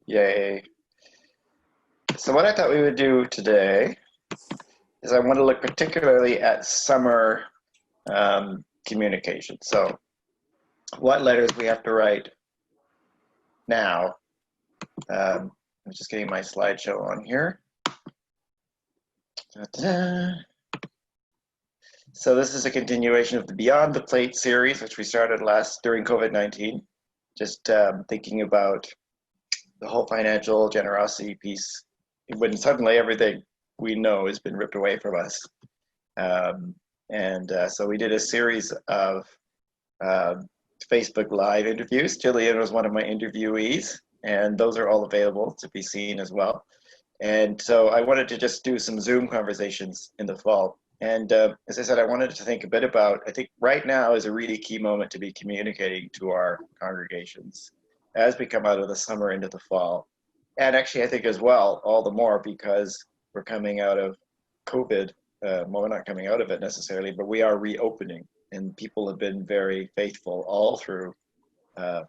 Yay. So what I thought we would do today is I want to look particularly at summer communication. So what letters we have to write now. I'm just getting my slideshow on here. Ta-da. So this is a continuation of the Beyond the Plate series, which we started during COVID-19. Just thinking about the whole financial generosity piece when suddenly everything we know has been ripped away from us. So we did a series of Facebook Live interviews. Gillian was one of my interviewees, and those are all available to be seen as well. And so I wanted to just do some Zoom conversations in the fall. And as I said, I wanted to think a bit about, I think right now is a really key moment to be communicating to our congregations as we come out of the summer into the fall. And actually, I think as well, all the more because we're coming out of COVID. Well, we're not coming out of it necessarily, but we are reopening. And people have been very faithful all through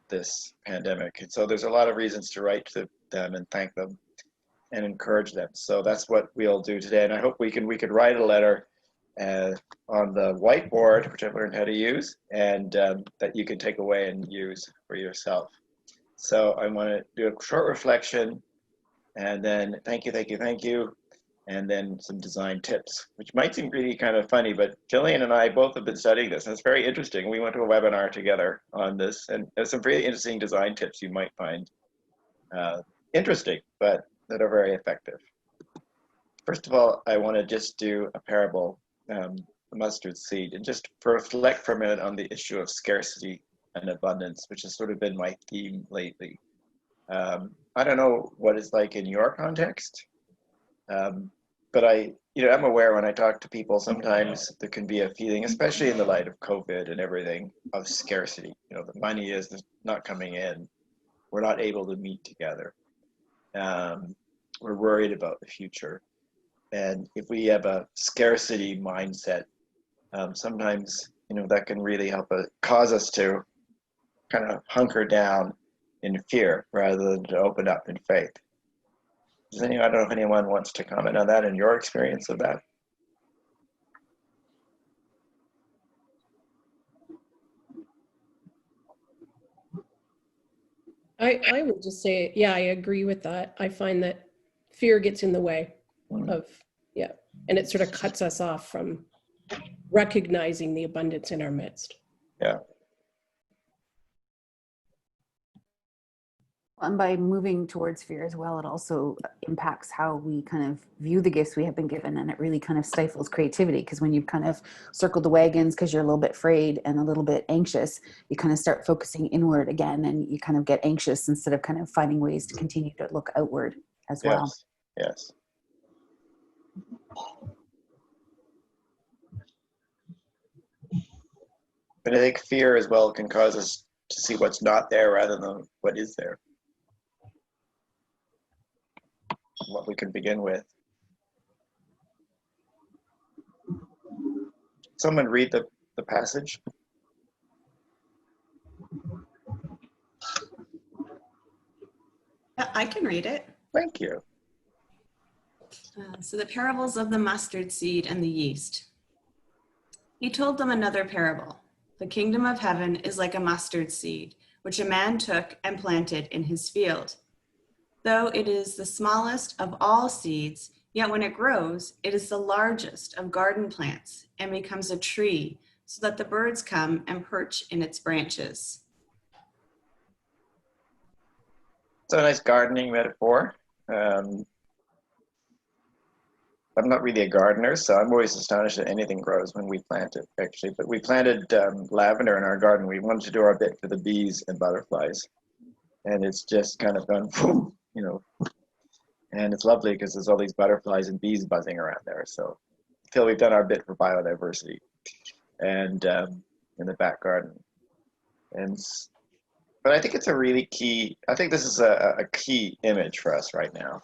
this pandemic. And so there's a lot of reasons to write to them and thank them and encourage them. So that's what we'll do today. And I hope we could write a letter on the whiteboard, which I've learned how to use, and that you can take away and use for yourself. So I want to do a short reflection, and then thank you, and then some design tips, which might seem really kind of funny, but Gillian and I both have been studying this, and it's very interesting. We went to a webinar together on this, and there's some really interesting design tips you might find interesting, but that are very effective. First of all, I want to just do a parable, the mustard seed, and just reflect for a minute on the issue of scarcity and abundance, which has sort of been my theme lately. I don't know what it's like in your context, but I'm aware when I talk to people, sometimes there can be a feeling, especially in the light of COVID and everything, of scarcity. The money is not coming in. We're not able to meet together. We're worried about the future. And if we have a scarcity mindset, sometimes, that can really cause us to kind of hunker down in fear rather than to open up in faith. I don't know if anyone wants to comment on that and your experience of that. I would just say, yeah, I agree with that. I find that fear gets in the way of, and it sort of cuts us off from recognizing the abundance in our midst. Yeah. And by moving towards fear as well, it also impacts how we kind of view the gifts we have been given, and it really kind of stifles creativity, because when you've kind of circled the wagons because you're a little bit afraid and a little bit anxious, you kind of start focusing inward again, and you kind of get anxious instead of kind of finding ways to continue to look outward as well. Yes. But I think fear as well can cause us to see what's not there rather than what is there. What we can begin with. Someone read the passage. I can read it. Thank you. So the parables of the mustard seed and the yeast. He told them another parable. The kingdom of heaven is like a mustard seed, which a man took and planted in his field. Though it is the smallest of all seeds, yet when it grows, it is the largest of garden plants and becomes a tree, so that the birds come and perch in its branches. It's a nice gardening metaphor. I'm not really a gardener, so I'm always astonished that anything grows when we plant it, actually. But we planted lavender in our garden. We wanted to do our bit for the bees and butterflies. And it's just kind of gone, boom, And it's lovely because there's all these butterflies and bees buzzing around there. So I feel we've done our bit for biodiversity and in the back garden. But I think it's a really key, I think this is a key image for us right now.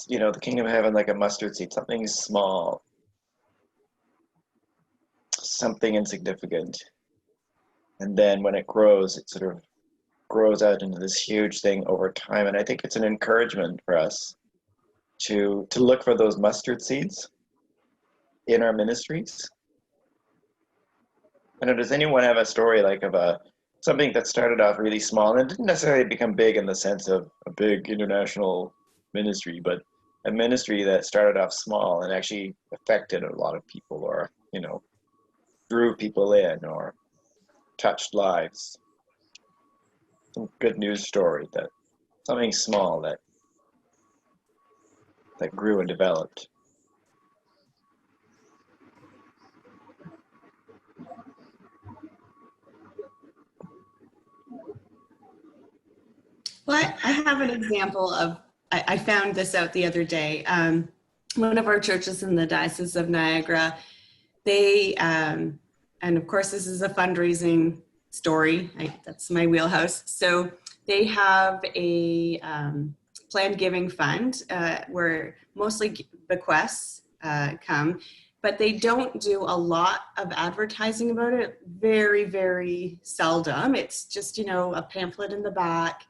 The kingdom of heaven like a mustard seed, something small, something insignificant. And then when it grows, it sort of grows out into this huge thing over time. And I think it's an encouragement for us to look for those mustard seeds in our ministries. I know, does anyone have a story like of something that started off really small and didn't necessarily become big in the sense of a big international ministry, but a ministry that started off small and actually affected a lot of people, or, you know, drew people in or touched lives? Some good news story, that something small that grew and developed. Well, I have an example of, I found this out the other day. One of our churches in the Diocese of Niagara, they, and of course this is a fundraising story, that's my wheelhouse. So they have a planned giving fund where mostly bequests come, but they don't do a lot of advertising about it, very, very seldom. It's just, you know, a pamphlet in the back.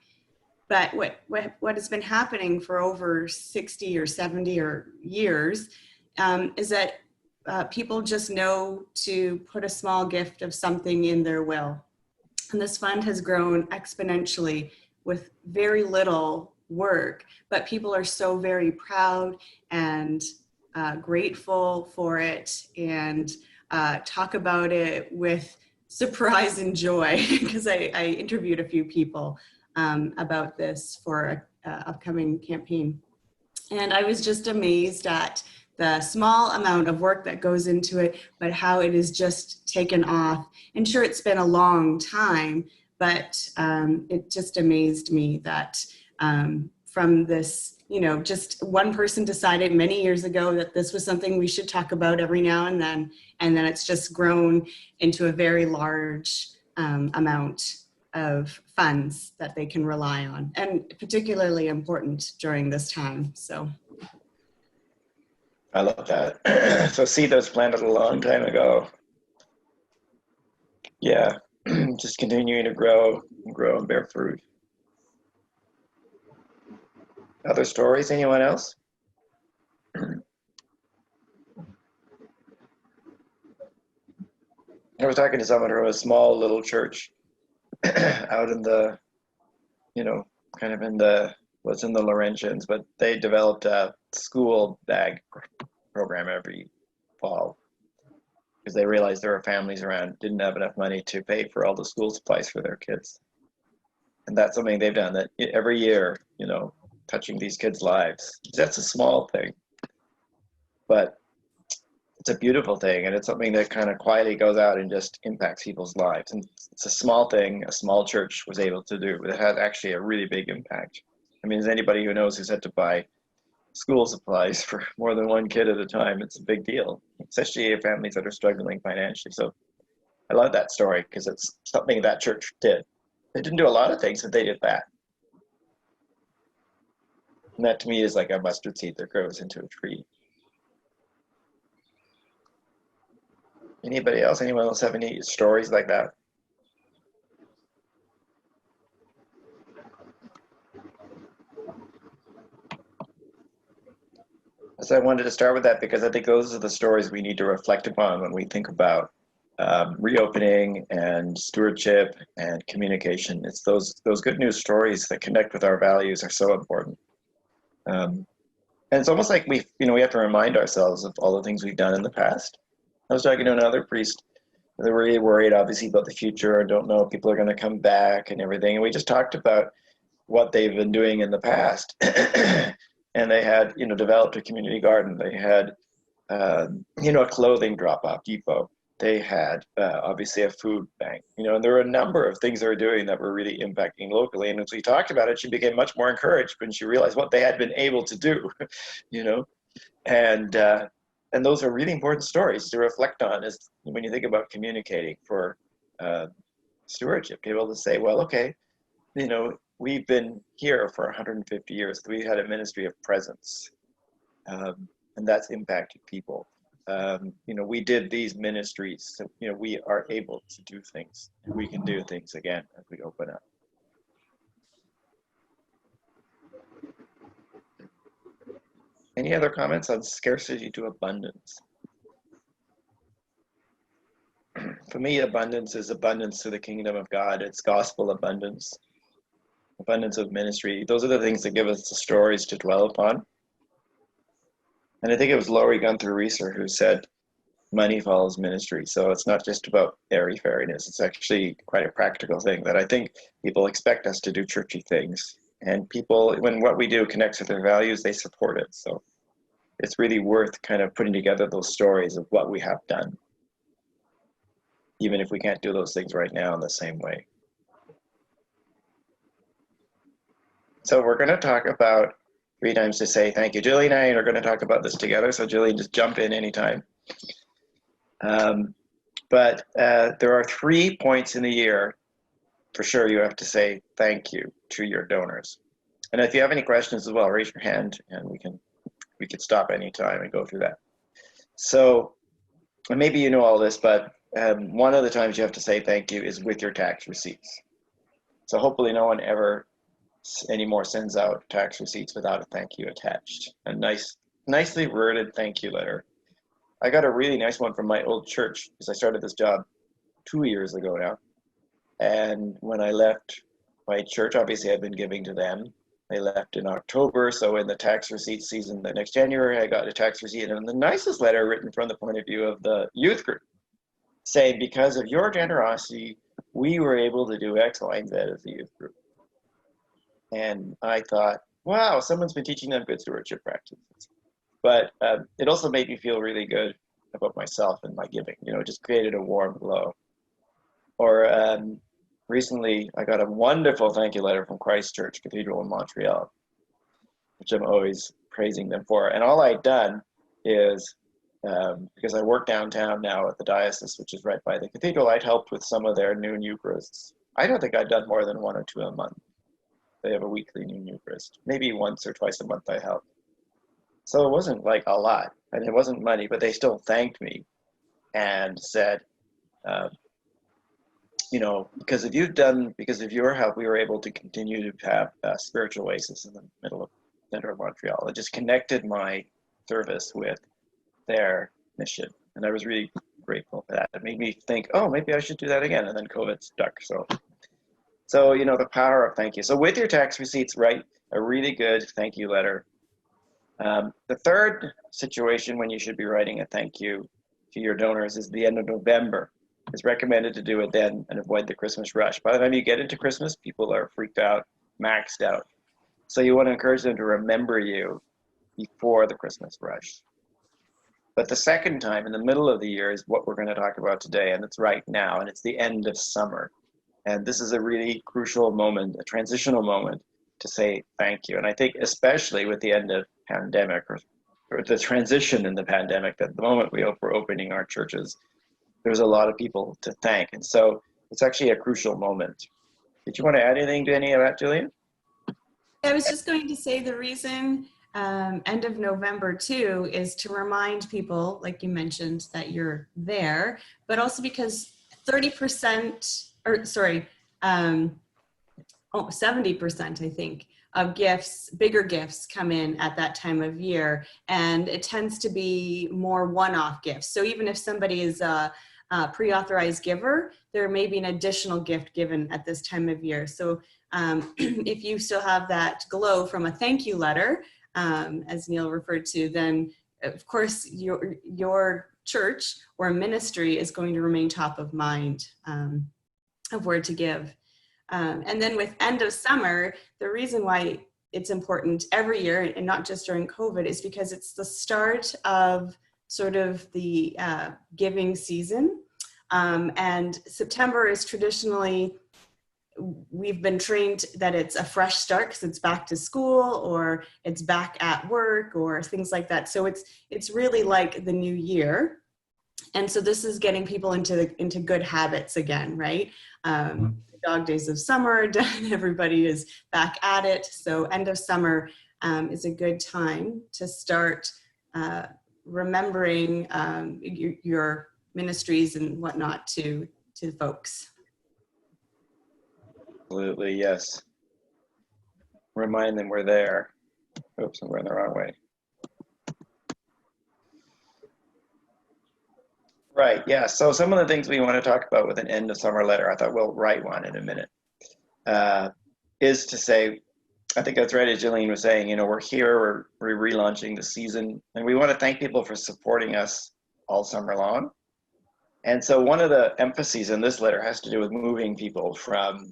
But what has been happening for over 60 or 70 or years is that people just know to put a small gift of something in their will. And this fund has grown exponentially with very little work, but people are so very proud and grateful for it, and talk about it with surprise and joy, because I interviewed a few people about this for an upcoming campaign. And I was just amazed at the small amount of work that goes into it, but how it is just taken off. And sure, it's been a long time, but it just amazed me that from this, you know, just one person decided many years ago that this was something we should talk about every now and then it's just grown into a very large amount of funds that they can rely on, and particularly important during this time. So I love that. So seed that was planted a long time ago. Yeah, just continuing to grow and bear fruit. Other stories? Anyone else? I was talking to someone from a small little church out in the, you know, kind of in the, what's in the Laurentians, but they developed a school bag program every fall because they realized there were families around didn't have enough money to pay for all the school supplies for their kids. And that's something they've done, that every year, you know, touching these kids' lives. That's a small thing, but it's a beautiful thing, and it's something that kind of quietly goes out and just impacts people's lives. And it's a small thing a small church was able to do, but it had actually a really big impact. I mean, as anybody who knows who's had to buy school supplies for more than one kid at a time, it's a big deal, especially if families that are struggling financially. So I love that story because it's something that church did. They didn't do a lot of things, but they did that. And that to me is like a mustard seed that grows into a tree. Anybody else? Anyone else have any stories like that? So I wanted to start with that because I think those are the stories we need to reflect upon when we think about reopening and stewardship and communication. It's those good news stories that connect with our values are so important. And it's almost like we have to remind ourselves of all the things we've done in the past. I was talking to another priest. They're really worried, obviously, about the future and don't know if people are going to come back and everything. And we just talked about what they've been doing in the past. And they had, developed a community garden. They had, a clothing drop-off depot. They had, obviously, a food bank. And there were a number of things they were doing that were really impacting locally. And as we talked about it, she became much more encouraged when she realized what they had been able to do, And those are really important stories to reflect on is when you think about communicating for stewardship, to be able to say, well, okay, we've been here for 150 years. We had a ministry of presence, and that's impacted people. We did these ministries, so, we are able to do things, and we can do things again as we open up. Any other comments on scarcity to abundance? For me, abundance is abundance to the kingdom of God. It's gospel abundance, abundance of ministry. Those are the things that give us the stories to dwell upon. And I think it was Laurie Gunther Reeser who said, money follows ministry. So it's not just about airy-fairiness. It's actually quite a practical thing that I think people expect us to do churchy things. And people, when what we do connects with their values, they support it. So it's really worth kind of putting together those stories of what we have done, even if we can't do those things right now in the same way. So we're going to talk about 3 times to say thank you. Gillian and I are going to talk about this together. So Gillian, just jump in anytime. But there are 3 points in the year for sure you have to say thank you to your donors. And if you have any questions as well, raise your hand and we can stop anytime and go through that. So maybe you know all this, but one of the times you have to say thank you is with your tax receipts. So hopefully no one ever anymore sends out tax receipts without a thank you attached. A nicely worded thank you letter. I got a really nice one from my old church because I started this job 2 years ago now. And when I left my church, obviously I've been giving to them. They left in October, so in the tax receipt season the next January, I got a tax receipt and the nicest letter written from the point of view of the youth group, saying, because of your generosity, we were able to do X, Y, and Z as a youth group. And I thought, wow, someone's been teaching them good stewardship practices. But it also made me feel really good about myself and my giving. You know, it just created a warm glow. Or recently, I got a wonderful thank you letter from Christ Church Cathedral in Montreal, which I'm always praising them for. And all I'd done is, because I work downtown now at the Diocese, which is right by the cathedral, I'd helped with some of their noon Eucharists. I don't think I'd done more than 1 or 2 a month. They have a weekly noon Eucharist. Maybe once or twice a month I helped. So it wasn't like a lot, and it wasn't money, but they still thanked me and said, you know, because of your help, we were able to continue to have spiritual oasis in the center of Montreal. It just connected my service with their mission, and I was really grateful for that. It made me think, oh, maybe I should do that again, and then COVID stuck. So you know, the power of thank you. So with your tax receipts, write a really good thank you letter. The third situation when you should be writing a thank you to your donors is the end of November. It's recommended to do it then and avoid the Christmas rush. By the time you get into Christmas, people are freaked out, maxed out. So you want to encourage them to remember you before the Christmas rush. But the second time in the middle of the year is what we're going to talk about today, and it's right now, and it's the end of summer. And this is a really crucial moment, a transitional moment to say thank you. And I think especially with the end of pandemic or the transition in the pandemic, at the moment we're opening our churches, there's a lot of people to thank. And so it's actually a crucial moment. Did you want to add anything to any of that, Gillian? I was just going to say the reason end of November too is to remind people, like you mentioned, that you're there, but also because 70%, I think, of gifts, bigger gifts come in at that time of year, and it tends to be more one-off gifts. So even if somebody is a pre-authorized giver, there may be an additional gift given at this time of year. So if you still have that glow from a thank you letter, as Neil referred to, then of course your church or ministry is going to remain top of mind of where to give. And then with end of summer, the reason why it's important every year and not just during COVID is because it's the start of sort of the giving season. And September is traditionally, we've been trained that it's a fresh start because it's back to school or it's back at work or things like that. So it's really like the new year. And so this is getting people into good habits again, right? Dog days of summer, everybody is back at it. So end of summer is a good time to start remembering your ministries and whatnot to folks. Absolutely, yes. Remind them we're there. Oops, I'm going the wrong way. Right, yeah. So some of the things we want to talk about with an end of summer letter, I thought we'll write one in a minute, is to say, I think that's right, as Gillian was saying, you know, we're here, we're relaunching the season, and we want to thank people for supporting us all summer long. And so one of the emphases in this letter has to do with moving people from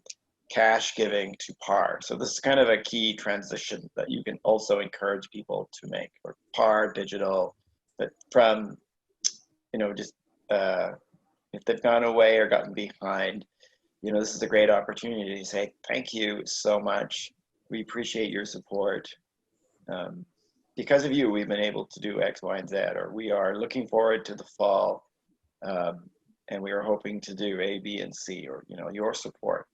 cash giving to PAR. So this is kind of a key transition that you can also encourage people to make, or PAR, digital, but from, you know, just if they've gone away or gotten behind, you know, this is a great opportunity to say, thank you so much. We appreciate your support. Because of you, we've been able to do X, Y, and Z, or we are looking forward to the fall, and we are hoping to do A, B, and C, or, you know, your support.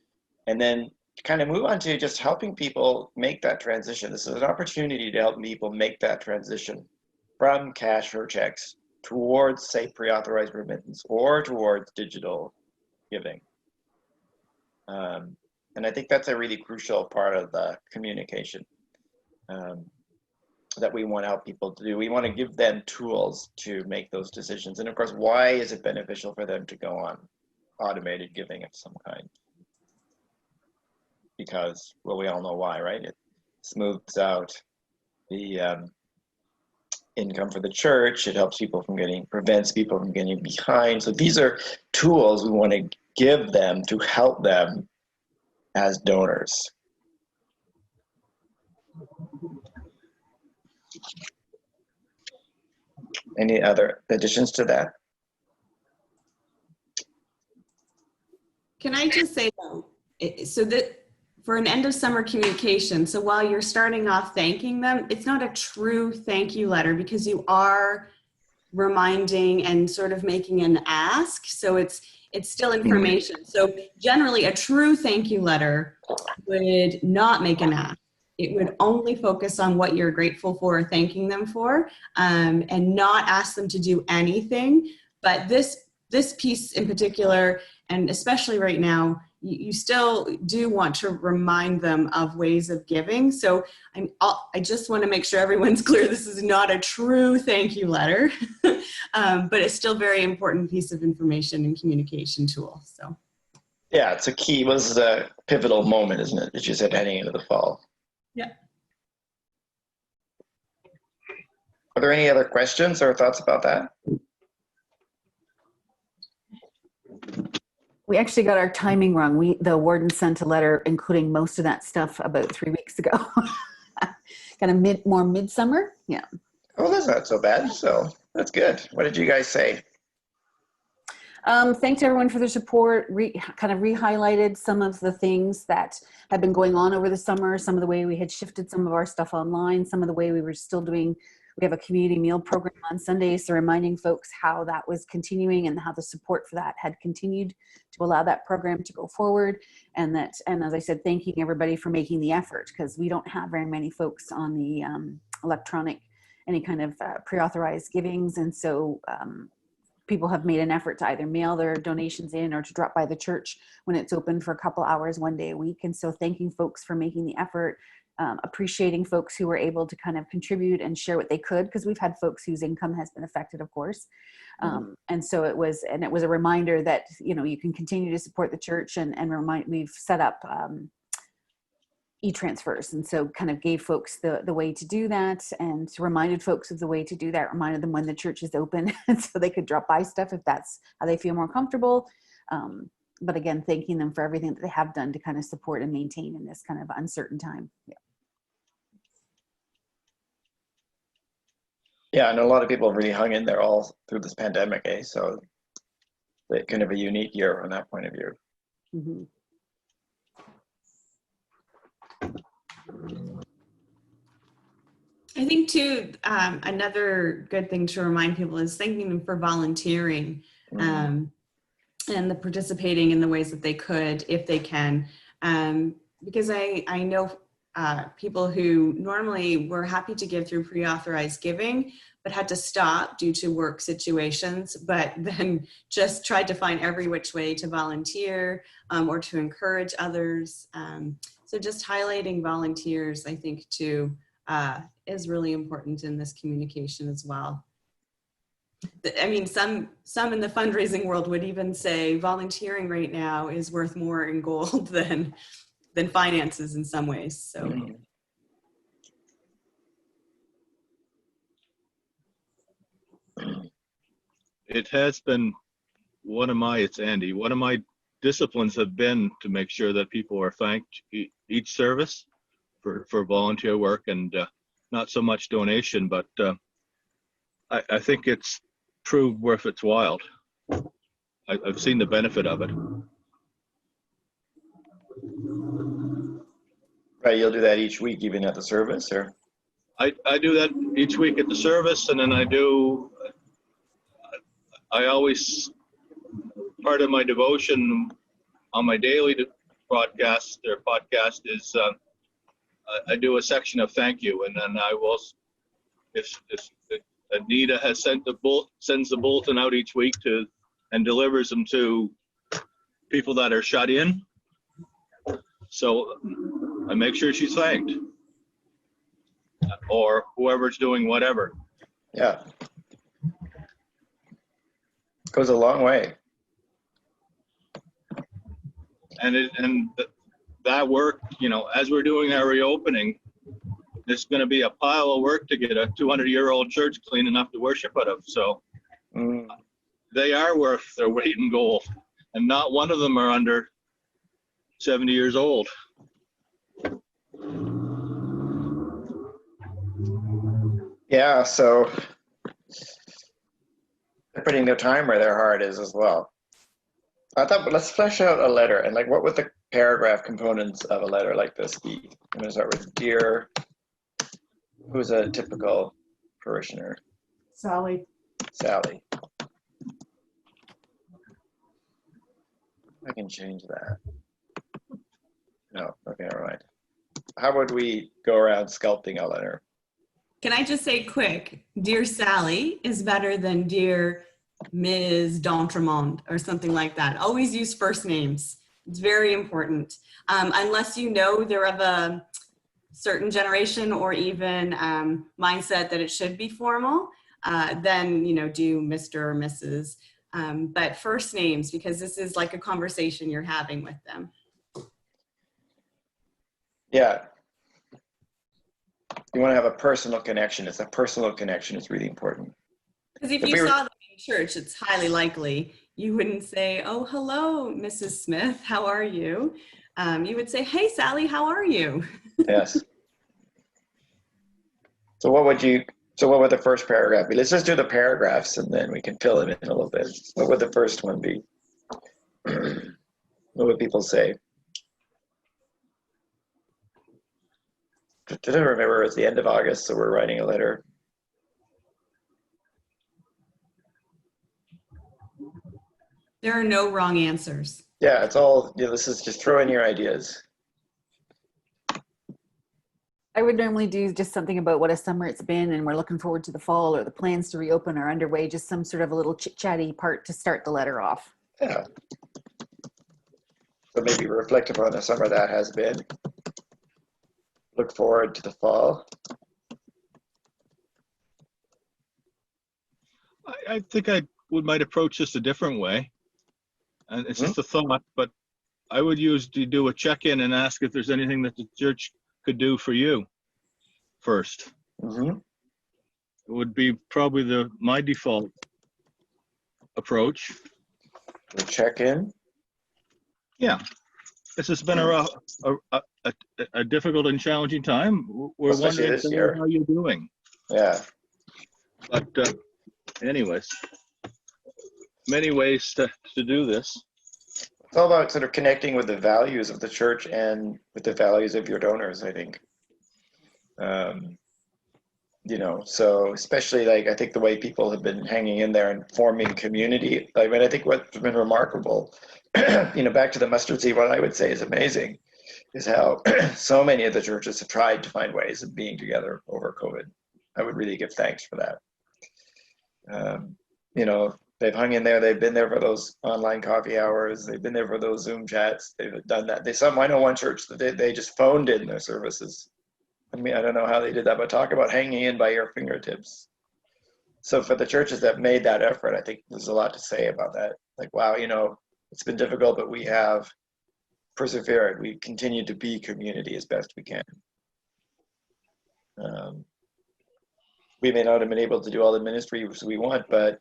And then kind of move on to just helping people make that transition. This is an opportunity to help people make that transition from cash or checks towards, say, pre-authorized remittance or towards digital giving. And I think that's a really crucial part of the communication that we want to help people to do. We want to give them tools to make those decisions. And of course, why is it beneficial for them to go on automated giving of some kind? Because, well, we all know why, right? It smooths out the income for the church. It helps people from prevents people from getting behind. So these are tools we want to give them to help them as donors. Any other additions to that? Can I just say though, so that for an end of summer communication, so while you're starting off thanking them, it's not a true thank you letter because you are reminding and sort of making an ask. So it's still information. So generally a true thank you letter would not make an ask. It would only focus on what you're grateful for or thanking them for, and not ask them to do anything. But this piece in particular, and especially right now, you still do want to remind them of ways of giving. So I just want to make sure everyone's clear this is not a true thank you letter, but it's still a very important piece of information and communication tool. So yeah, it's a key. Well, this is a pivotal moment, isn't it? As you said, heading into the fall. Yeah. Are there any other questions or thoughts about that? We actually got our timing wrong. The warden sent a letter including most of that stuff about 3 weeks ago. Kind of more midsummer. Yeah. Oh, that's not so bad. So that's good. What did you guys say? Thanks everyone for their support. Kind of re-highlighted some of the things that have been going on over the summer, some of the way we had shifted some of our stuff online, some of the way we were still doing, we have a community meal program on Sundays, so reminding folks how that was continuing and how the support for that had continued to allow that program to go forward. And as I said, thanking everybody for making the effort, because we don't have very many folks on the electronic, any kind of pre-authorized givings. And so people have made an effort to either mail their donations in or to drop by the church when it's open for a couple hours, 1 day a week. And so thanking folks for making the effort, appreciating folks who were able to kind of contribute and share what they could, because we've had folks whose income has been affected, of course. And so it was a reminder that, you know, you can continue to support the church and we've set up e-transfers, and so kind of gave folks the way to do that, and reminded folks of the way to do that, reminded them when the church is open so they could drop by stuff if that's how they feel more comfortable. But again, thanking them for everything that they have done to kind of support and maintain in this kind of uncertain time. Yeah, and a lot of people have really hung in there all through this pandemic, so it's kind of a unique year from that point of view. Mm-hmm. I think too, another good thing to remind people is thanking them for volunteering and the participating in the ways that they could, if they can. Because I know people who normally were happy to give through pre-authorized giving, but had to stop due to work situations, but then just tried to find every which way to volunteer or to encourage others. So just highlighting volunteers, I think too, is really important in this communication as well. I mean, some in the fundraising world would even say volunteering right now is worth more in gold than finances in some ways. So. Mhm. It has been it's Andy, one of my disciplines have been to make sure that people are thanked each service for volunteer work, and not so much donation, but I think it's proved worth its while. I've seen the benefit of it. Right, you'll do that each week, even at the service, or? I do that each week at the service, and then I always, part of my devotion on my daily podcast is I do a section of thank you, and then I will, if Anita has sends the bulletin out each week and delivers them to people that are shut in, so I make sure she's thanked, or whoever's doing whatever. Yeah. Goes a long way. And that work, as we're doing our reopening, there's going to be a pile of work to get a 200-year-old church clean enough to worship out of. So they are worth their weight in gold, and not one of them are under 70 years old. Yeah, so they're putting their time where their heart is as well. I thought, but let's flesh out a letter, and like, what would the paragraph components of a letter like this be? I'm going to start with Dear, who's a typical parishioner? Sally. Sally. I can change that. No, okay, all right. How would we go around sculpting a letter? Can I just say quick, Dear Sally is better than Dear Ms. D'Entremont or something like that. Always use first names. It's very important. Unless you know they're of a certain generation or even mindset that it should be formal, then, do Mr. or Mrs. But first names, because this is like a conversation you're having with them. Yeah. You want to have a personal connection. It's a personal connection. It's really important. Because if you saw them in church, it's highly likely you wouldn't say, "Oh, hello, Mrs. Smith, how are you?" You would say, "Hey, Sally, how are you?" Yes. So what would the first paragraph be? Let's just do the paragraphs and then we can fill it in a little bit. What would the first one be? What would people say? I don't remember, it's the end of August, so we're writing a letter. There are no wrong answers. Yeah, it's all, this is just throw in your ideas. I would normally do just something about what a summer it's been and we're looking forward to the fall, or the plans to reopen are underway, just some sort of a little chit-chatty part to start the letter off. Yeah. So maybe reflect upon the summer that has been. Look forward to the fall. I think I might approach this a different way. And it's just a thought, but I would do a check-in and ask if there's anything that the church could do for you first. Mm-hmm. It would be probably my default approach. We'll check in. Yeah. This has been a difficult and challenging time. We're Especially wondering this year. how you're doing. Yeah. But anyways, many ways to do this. It's all about sort of connecting with the values of the church and with the values of your donors, I think. So especially I think the way people have been hanging in there and forming community. I think what's been remarkable, back to the mustard seed, what I would say is amazing is how so many of the churches have tried to find ways of being together over COVID. I would really give thanks for that. They've hung in there. They've been there for those online coffee hours. They've been there for those Zoom chats. They've done that. I know one church that they just phoned in their services. I mean, I don't know how they did that, but talk about hanging in by your fingertips. So for the churches that made that effort, I think there's a lot to say about that. Like, wow, it's been difficult, but we have persevered. We continue to be community as best we can. We may not have been able to do all the ministries we want, but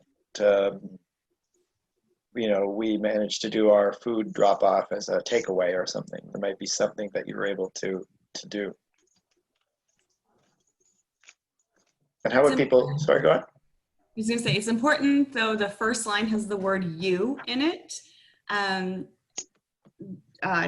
we managed to do our food drop off as a takeaway or something. There might be something that you were able to do. And how would people, sorry, go on. I was going to say, it's important, though, the first line has the word you in it.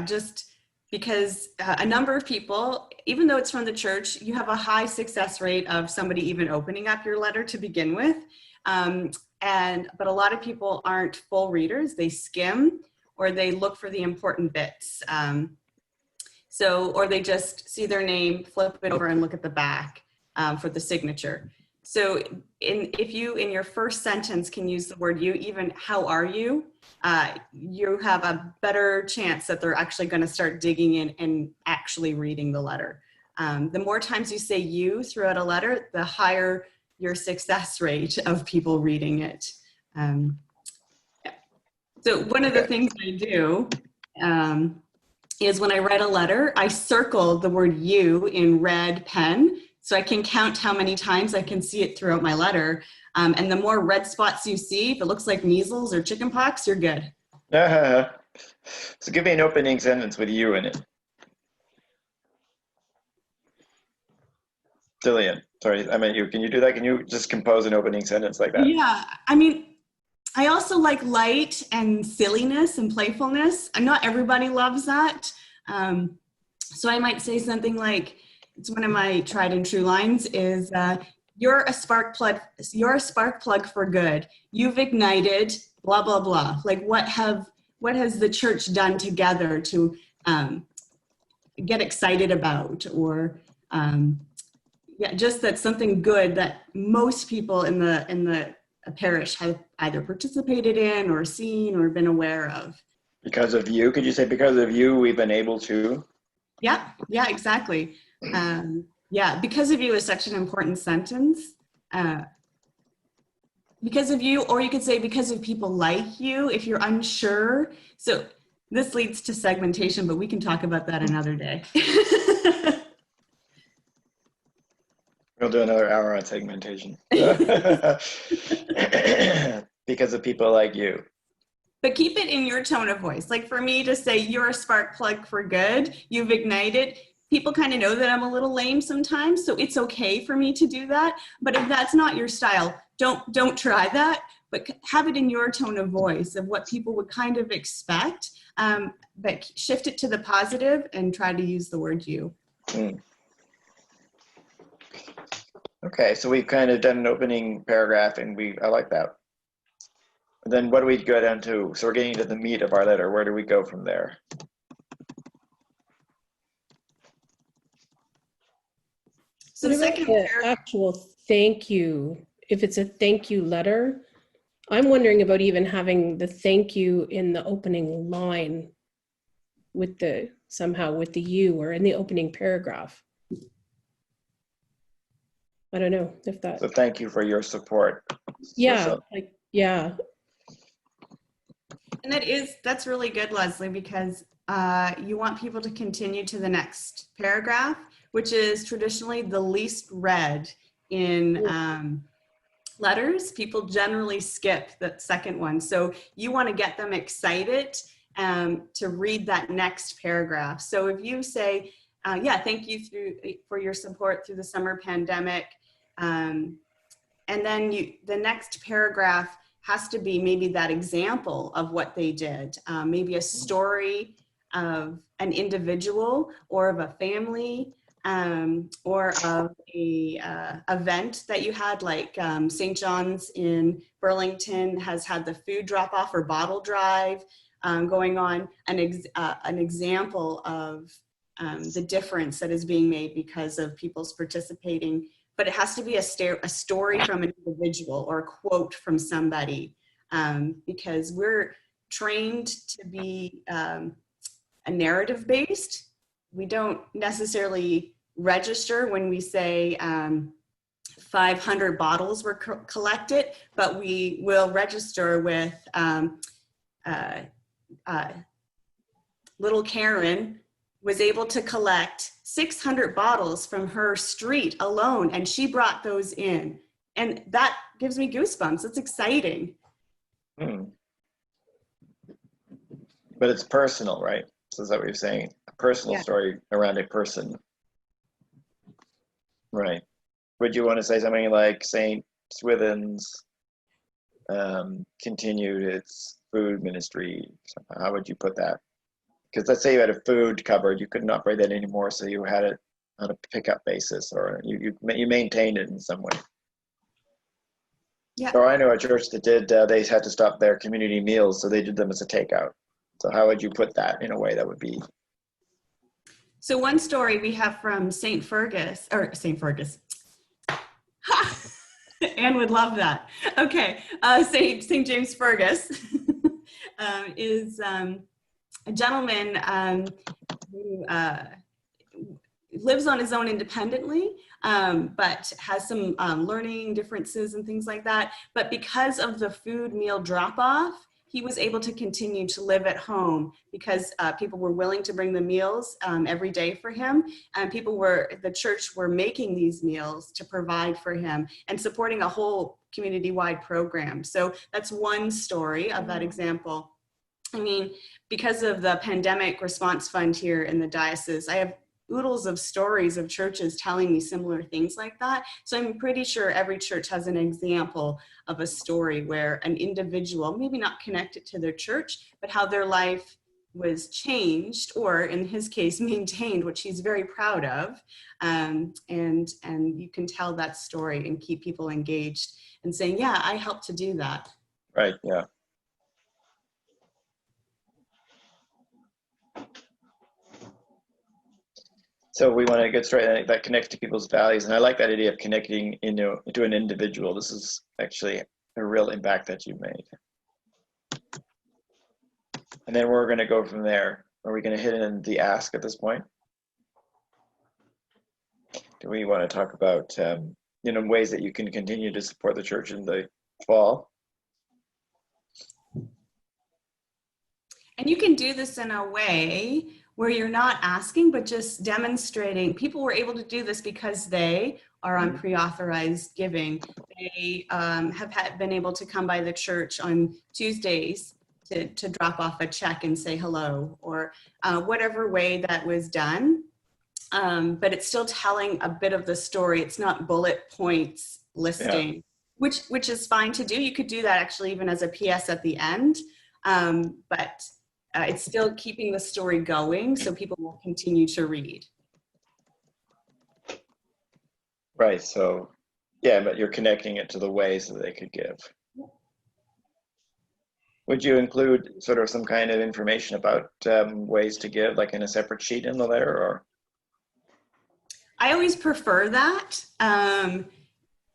Just because a number of people, even though it's from the church, you have a high success rate of somebody even opening up your letter to begin with. But a lot of people aren't full readers. They skim, or they look for the important bits. Or they just see their name, flip it over, and look at the back for the signature. So if you, in your first sentence, can use the word you, even how are you, you have a better chance that they're actually going to start digging in and actually reading the letter. The more times you say you throughout a letter, the higher your success rate of people reading it. So one of the things I do is when I write a letter, I circle the word you in red pen, so I can count how many times I can see it throughout my letter. And the more red spots you see, if it looks like measles or chickenpox, you're good. So give me an opening sentence with you in it. Gillian, sorry, I meant you. Can you do that? Can you just compose an opening sentence like that? Yeah, I mean, I also like light and silliness and playfulness. And not everybody loves that. So I might say something like, it's one of my tried and true lines is, you're a spark plug for good. You've ignited blah, blah, blah. Like what has the church done together to get excited about, or just that something good that most people in the parish have either participated in or seen or been aware of. Because of you, could you say because of you, we've been able to? Yeah, exactly. Because of you is such an important sentence. Because of you, or you could say because of people like you, if you're unsure. So this leads to segmentation, but we can talk about that another day. We'll do another hour on segmentation. Because of people like you. But keep it in your tone of voice. Like for me to say, you're a spark plug for good, you've ignited, people kind of know that I'm a little lame sometimes, so it's okay for me to do that. But if that's not your style, don't try that, but have it in your tone of voice of what people would kind of expect, but shift it to the positive and try to use the word you. Okay, so we've kind of done an opening paragraph, and I like that. And then what do we go down to? So we're getting to the meat of our letter. Where do we go from there? So the second actual thank you, if it's a thank you letter, I'm wondering about even having the thank you in the opening line with the you, or in the opening paragraph. I don't know if that. So thank you for your support. Yeah, And that's really good, Leslie, because you want people to continue to the next paragraph, which is traditionally the least read in letters. People generally skip that second one. So you want to get them excited to read that next paragraph. So if you say, thank you for your support through the summer pandemic. And then the next paragraph has to be maybe that example of what they did, maybe a story of an individual or of a family, or of a event that you had, like St. John's in Burlington has had the food drop off or bottle drive going on, an example of the difference that is being made because of people's participating. But it has to be a story from an individual or a quote from somebody, because we're trained to be a narrative based. We don't necessarily register when we say 500 bottles were collected, but we will register with little Karen was able to collect 600 bottles from her street alone, and she brought those in. And that gives me goosebumps. It's exciting. Hmm. But it's personal, right? So is that what you're saying? A personal story around a person. Right. Would you want to say something like St. Swithin's continued its food ministry? How would you put that? Because let's say you had a food cupboard, you couldn't operate that anymore, so you had it on a pickup basis, or you maintained it in some way. Yeah. Or I know a church that did, they had to stop their community meals, so they did them as a takeout. So how would you put that in a way that would be? So one story we have from St. Fergus. Anne would love that. Okay, St. James Fergus is a gentleman who lives on his own independently, but has some learning differences and things like that. But because of the food meal drop-off, he was able to continue to live at home because people were willing to bring the meals every day for him. And the church were making these meals to provide for him and supporting a whole community-wide program. So that's one story of that example. I mean, because of the pandemic response fund here in the diocese, I have oodles of stories of churches telling me similar things like that. So I'm pretty sure every church has an example of a story where an individual, maybe not connected to their church, but how their life was changed, or in his case, maintained, which he's very proud of. And you can tell that story and keep people engaged and saying, yeah, I helped to do that. Right, yeah. So we want to get straight that connects to people's values, and I like that idea of connecting into an individual. This is actually a real impact that you've made. And then we're going to go from there. Are we going to hit in the ask at this point? Do we want to talk about ways that you can continue to support the church in the fall? And you can do this in a way where you're not asking, but just demonstrating. People were able to do this because they are on pre-authorized giving. They have been able to come by the church on Tuesdays to drop off a check and say hello, or whatever way that was done. But it's still telling a bit of the story. It's not bullet points listing, which is fine to do. You could do that actually even as a PS at the end. But it's still keeping the story going so people will continue to read. Right, so yeah, but you're connecting it to the ways that they could give. Would you include sort of some kind of information about ways to give, like in a separate sheet in the letter, or? I always prefer that.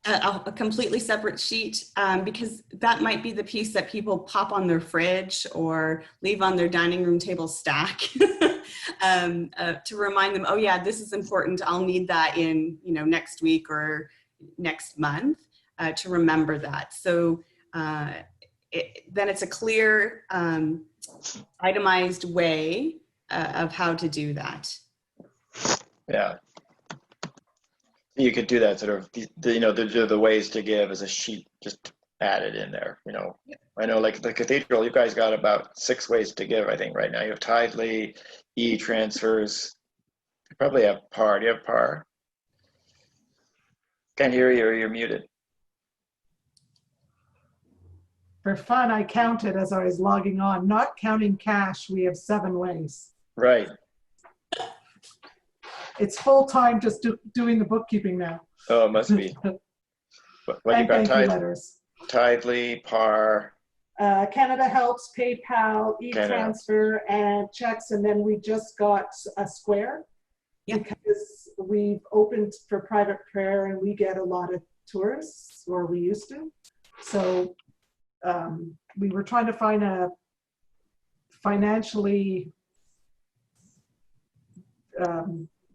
A completely separate sheet, because that might be the piece that people pop on their fridge or leave on their dining room table stack to remind them, oh yeah, this is important. I'll need that in next week or next month to remember that. So then it's a clear, itemized way of how to do that. Yeah. You could do that sort of, the ways to give as a sheet, just added in there, Yep. I know like the cathedral, you guys got about 6 ways to give, I think, right now. You have Tidely, e-transfers, you probably have PAR. Do you have PAR? Can't hear you, or you're muted. For fun, I counted as I was logging on, not counting cash, we have 7 ways. Right. It's full-time just doing the bookkeeping now. Oh, it must be. What you got? Thank you letters. Tidely, PAR. Canada Helps, PayPal, e-transfer, and checks, and then we just got a Square. Yeah. Because we've opened for private prayer and we get a lot of tourists, or we used to. So we were trying to find a financially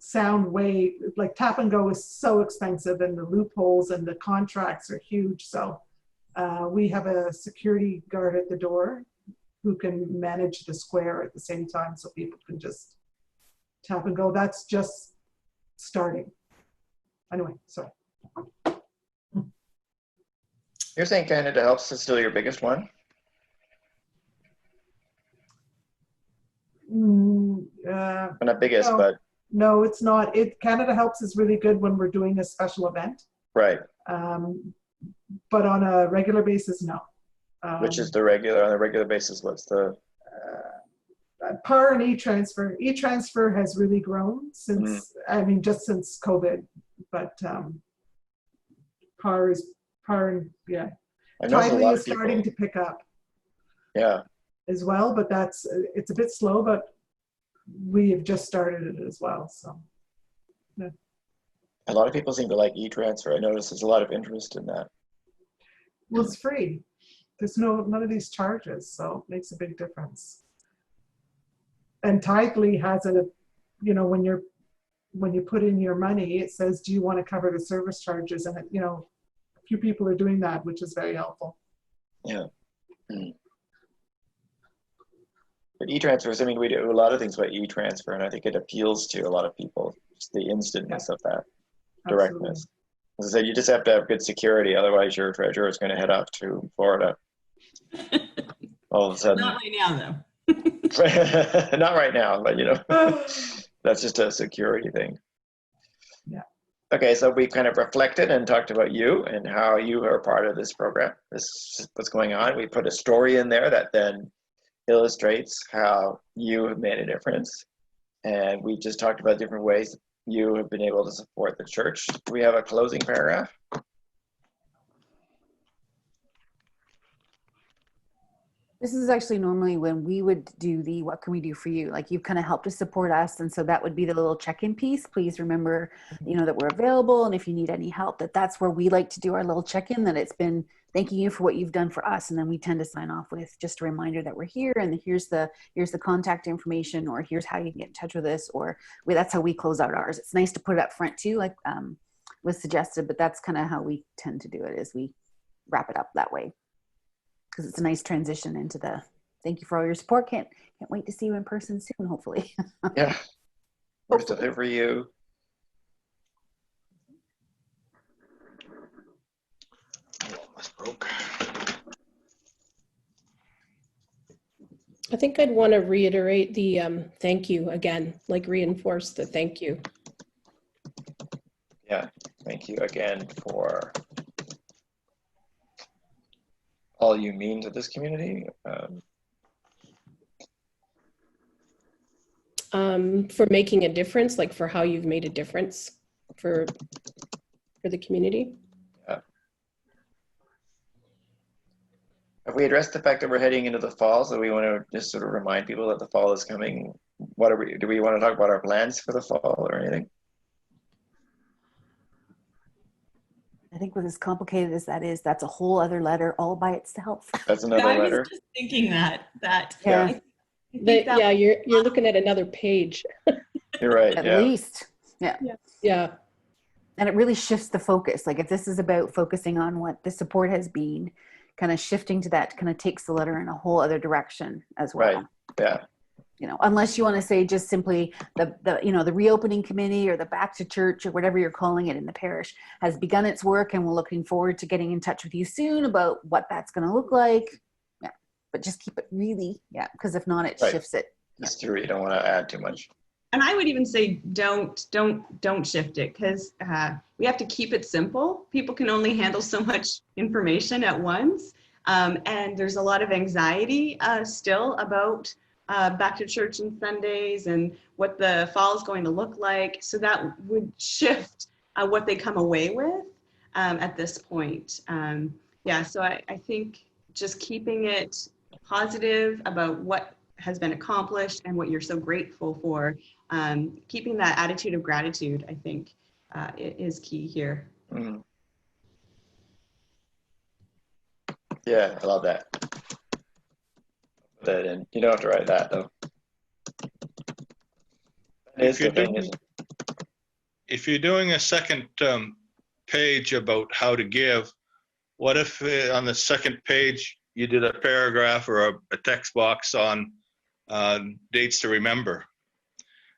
sound way, like tap and go is so expensive, and the loopholes and the contracts are huge. So we have a security guard at the door who can manage the square at the same time, so people can just tap and go. That's just starting. Anyway, sorry. You're saying Canada Helps is still your biggest one? Well, not biggest, no, but no, it's not. Canada Helps is really good when we're doing a special event. right. But on a regular basis, no. Which is the regular, on a regular basis, what's the? PAR and e-transfer. E-transfer has really grown since, I mean, just since COVID, but PAR, yeah. Tidely is starting to pick up. Yeah. As well, but it's a bit slow, but we have just started it as well, so. Yeah. A lot of people seem to like e-transfer. I notice there's a lot of interest in that. Well, it's free. There's none of these charges, so it makes a big difference. And Tidely has a, you know, when you put in your money, it says, do you want to cover the service charges? And, you know, a few people are doing that, which is very helpful. Yeah. But e-transfers, I mean, we do a lot of things by e-transfer, and I think it appeals to a lot of people, just the instantness of that, directness. As I said, you just have to have good security, otherwise your treasurer is going to head off to Florida. All of a sudden. Not right now, though. Not right now, but you know, that's just a security thing. Yeah. Okay, so we kind of reflected and talked about you and how you are part of this program. This is what's going on. We put a story in there that then illustrates how you have made a difference. And we just talked about different ways you have been able to support the church. Do we have a closing paragraph? This is actually normally when we would do the what can we do for you? Like you've kind of helped to support us. And so that would be the little check-in piece. Please remember, you know, that we're available. And if you need any help, that's where we like to do our little check-in, that it's been thanking you for what you've done for us. And then we tend to sign off with just a reminder that we're here and here's the contact information, or here's how you can get in touch with us, or that's how we close out ours. It's nice to put it up front too, like was suggested, but that's kind of how we tend to do it, is we wrap it up that way. Because it's a nice transition into the thank you for all your support. Can't wait to see you in person soon, hopefully. Yeah. Or to deliver you. Oh, almost broke. I think I'd want to reiterate the thank you again, like reinforce the thank you. Yeah, thank you again for all you mean to this community. For making a difference, like for how you've made a difference for the community. Yeah. Have we addressed the fact that we're heading into the fall? So we want to just sort of remind people that the fall is coming. Do we want to talk about our plans for the fall or anything? I think with as complicated as that is, that's a whole other letter all by itself. That's another letter. I was just thinking that. Yeah. Yeah, you're looking at another page. You're right. At yeah. least. Yeah. Yeah. And it really shifts the focus. Like if this is about focusing on what the support has been, kind of shifting to that kind of takes the letter in a whole other direction as well. Right. Yeah. You know, unless you want to say just simply the reopening committee or the back to church or whatever you're calling it in the parish has begun its work, and we're looking forward to getting in touch with you soon about what that's going to look like. Yeah. But just keep it really, because if not, it shifts it. That's true. You don't want to add too much. And I would even say don't shift it, because we have to keep it simple. People can only handle so much information at once. And there's a lot of anxiety still about back to church on Sundays and what the fall is going to look like. So that would shift what they come away with at this point. So I think just keeping it positive about what has been accomplished and what you're so grateful for, keeping that attitude of gratitude, I think is key here. Mm-hmm. Yeah, I love that. Put that in. You don't have to write that though. That is the thing, isn't it? if you're doing a second page about how to give, what if on the second page you did a paragraph or a text box on dates to remember?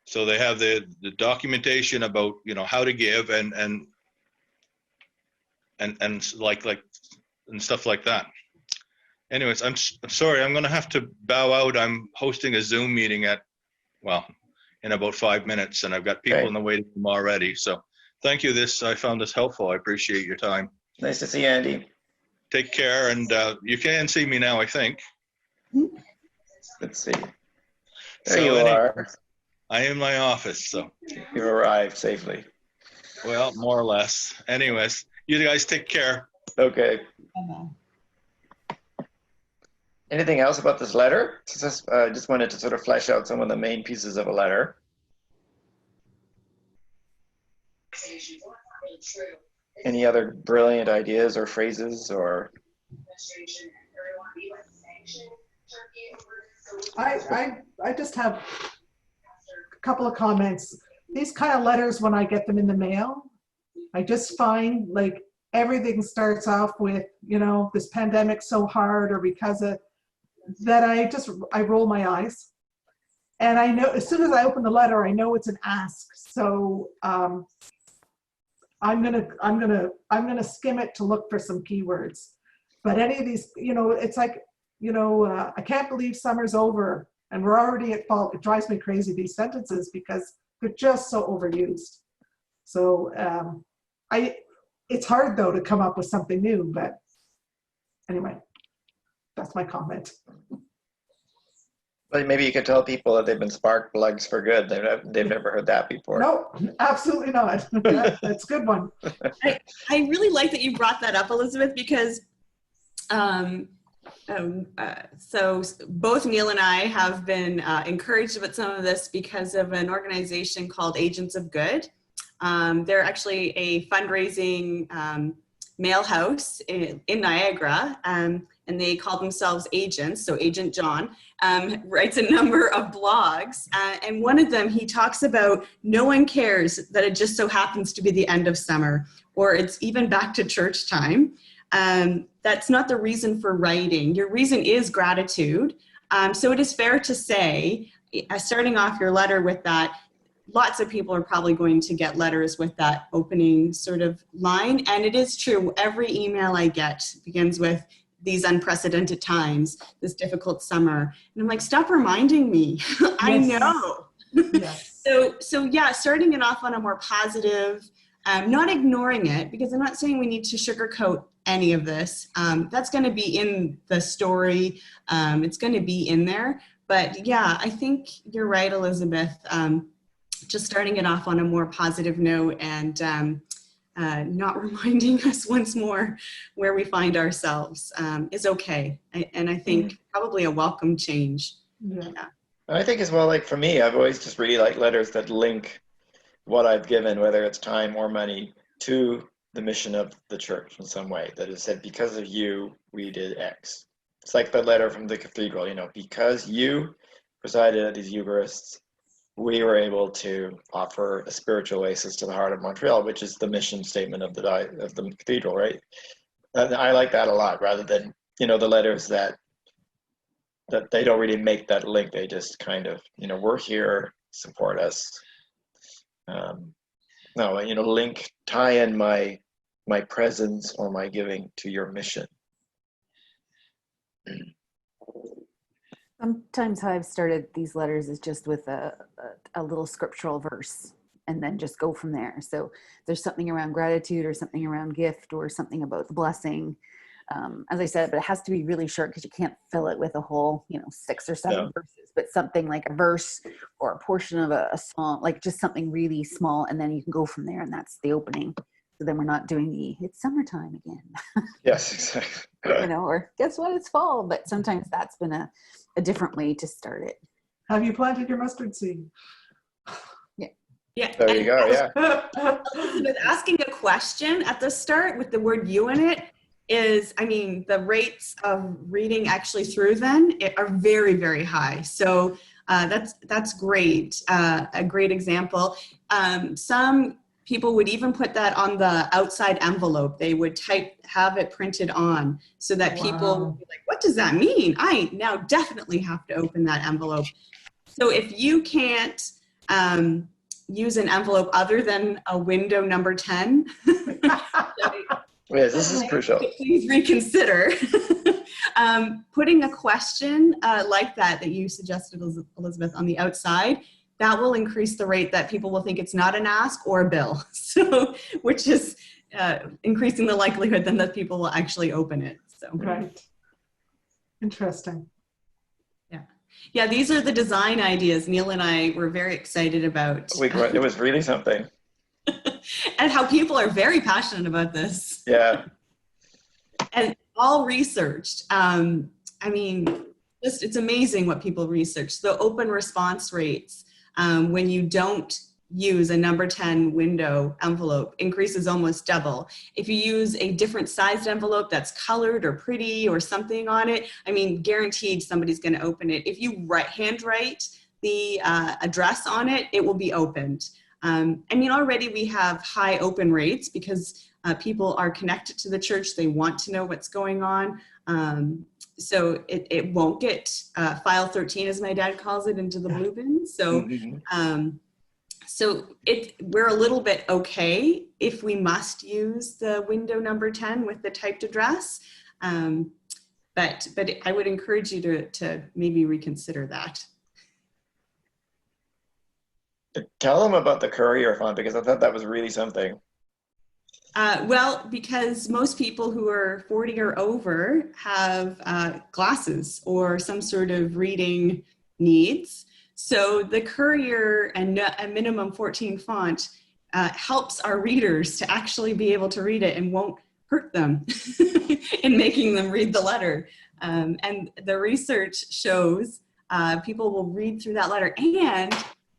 So they have the documentation about, you know, how to give and like and stuff like that. Anyways, I'm sorry, I'm going to have to bow out. I'm hosting a Zoom meeting in about 5 minutes, and I've got people in the waiting room already. So thank you. I found this helpful. I appreciate your time. Nice to see you, Andy. Take care, and you can see me now, I think. Let's see. There So you are. I am in my office, so. You arrived safely. Well, more or less. Anyways, you guys take care. Okay. Anything else about this letter? I just wanted to sort of flesh out some of the main pieces of a letter. Any other brilliant ideas or phrases or? I just have a couple of comments. These kind of letters, when I get them in the mail, I just find like everything starts off with, you know, this pandemic's so hard, or because of that, I roll my eyes. And I know as soon as I open the letter, I know it's an ask. So I'm gonna skim it to look for some keywords. But any of these, you know, it's like, you know, I can't believe summer's over and we're already at fall. It drives me crazy, these sentences, because they're just so overused. So it's hard though to come up with something new, but anyway, that's my comment. But maybe you could tell people that they've been spark plugs for good. They've never heard that before. No, absolutely not. That's a good one. I really like that you brought that up, Elizabeth, because so both Neil and I have been encouraged about some of this because of an organization called Agents of Good. They're actually a fundraising mail house in Niagara, and they call themselves Agents. So Agent John writes a number of blogs, and one of them, he talks about no one cares that it just so happens to be the end of summer, or it's even back to church time. That's not the reason for writing. Your reason is gratitude. So it is fair to say, starting off your letter with that, lots of people are probably going to get letters with that opening sort of line. And it is true, every email I get begins with these unprecedented times, this difficult summer. And I'm like, stop reminding me. I know. Yes. So yeah, starting it off on a more positive, not ignoring it, because I'm not saying we need to sugarcoat any of this. That's going to be in the story. It's going to be in there. But yeah, I think you're right, Elizabeth. Just starting it off on a more positive note and not reminding us once more where we find ourselves is okay. And I think probably a welcome change. Yeah. I think as well, like for me, I've always just really liked letters that link what I've given, whether it's time or money, to the mission of the church in some way. That has said, because of you, we did X. It's like the letter from the cathedral, you know, because you presided at these Eucharists, we were able to offer a spiritual oasis to the heart of Montreal, which is the mission statement of the cathedral, right? And I like that a lot, rather than, you know, the letters that they don't really make that link. They just kind of, you know, we're here, support us. No, you know, tie in my presence or my giving to your mission. Sometimes how I've started these letters is just with a little scriptural verse and then just go from there. So there's something around gratitude or something around gift or something about the blessing. As I said, but it has to be really short because you can't fill it with a whole, you know, 6 or 7 verses, but something like a verse or a portion of a song, like just something really small. And then you can go from there, and that's the opening. So then we're not doing it's summertime again. Yes, exactly. You know, or guess what, it's fall. But sometimes that's been a different way to start it. Have you planted your mustard seed? Yeah. There you go, yeah. Elizabeth, asking a question at the start with the word you in it is, I mean, the rates of reading actually through then are very, very high. So that's great. A great example. Some people would even put that on the outside envelope. They would have it printed on so that people would be like, what does that mean? I now definitely have to open that envelope. So if you can't use an envelope other than a window number 10, Yes, this is crucial. please reconsider. Putting a question like that you suggested, Elizabeth, on the outside, that will increase the rate that people will think it's not an ask or a bill. So, which is increasing the likelihood then that people will actually open it. So, Right. Interesting. Yeah, these are the design ideas Neil and I were very excited about. It was really something. And how people are very passionate about this. Yeah. And all researched. I mean, it's amazing what people research. The open response rates when you don't use a number 10 window envelope increases almost double. If you use a different sized envelope that's colored or pretty or something on it, I mean, guaranteed somebody's going to open it. If you handwrite the address on it, it will be opened. I mean, already we have high open rates because people are connected to the church. They want to know what's going on. So it won't get file 13, as my dad calls it, into the blue bin. So, we're a little bit okay if we must use the window number 10 with the typed address. But I would encourage you to maybe reconsider that. Tell them about the courier font, because I thought that was really something. Well, because most people who are 40 or over have glasses or some sort of reading needs. So the Courier and a minimum 14 font helps our readers to actually be able to read it and won't hurt them in making them read the letter. And the research shows people will read through that letter, and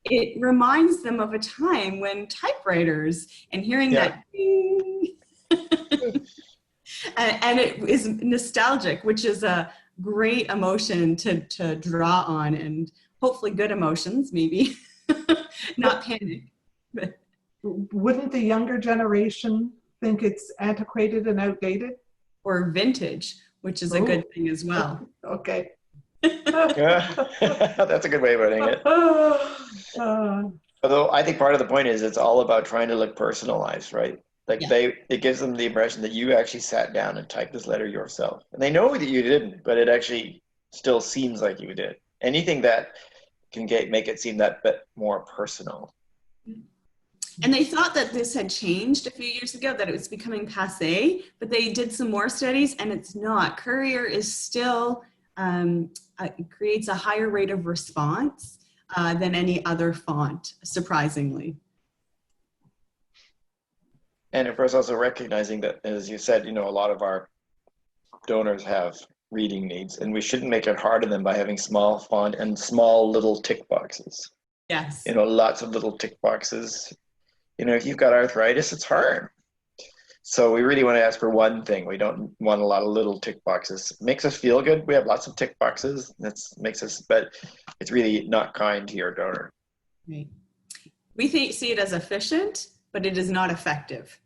it reminds them of a time when typewriters and hearing that ding, and it is nostalgic, which is a great emotion to draw on, and hopefully good emotions, maybe, not panic. But wouldn't the younger generation think it's antiquated and outdated? Or vintage, which is a good thing as well. Okay. That's a good way of putting it. Although I think part of the point is it's all about trying to look personalized, right? Like it gives them the impression that you actually sat down and typed this letter yourself. And they know that you didn't, but it actually still seems like you did. Anything that can make it seem that bit more personal. And they thought that this had changed a few years ago, that it was becoming passé, but they did some more studies and it's not. Courier is still, it creates a higher rate of response than any other font, surprisingly. And of course, also recognizing that, as you said, a lot of our donors have reading needs, and we shouldn't make it hard on them by having small font and small little tick boxes. Yes. Lots of little tick boxes. If you've got arthritis, it's hard. So we really want to ask for one thing. We don't want a lot of little tick boxes. It makes us feel good. We have lots of tick boxes. But it's really not kind to your donor. Right. We see it as efficient, but it is not effective.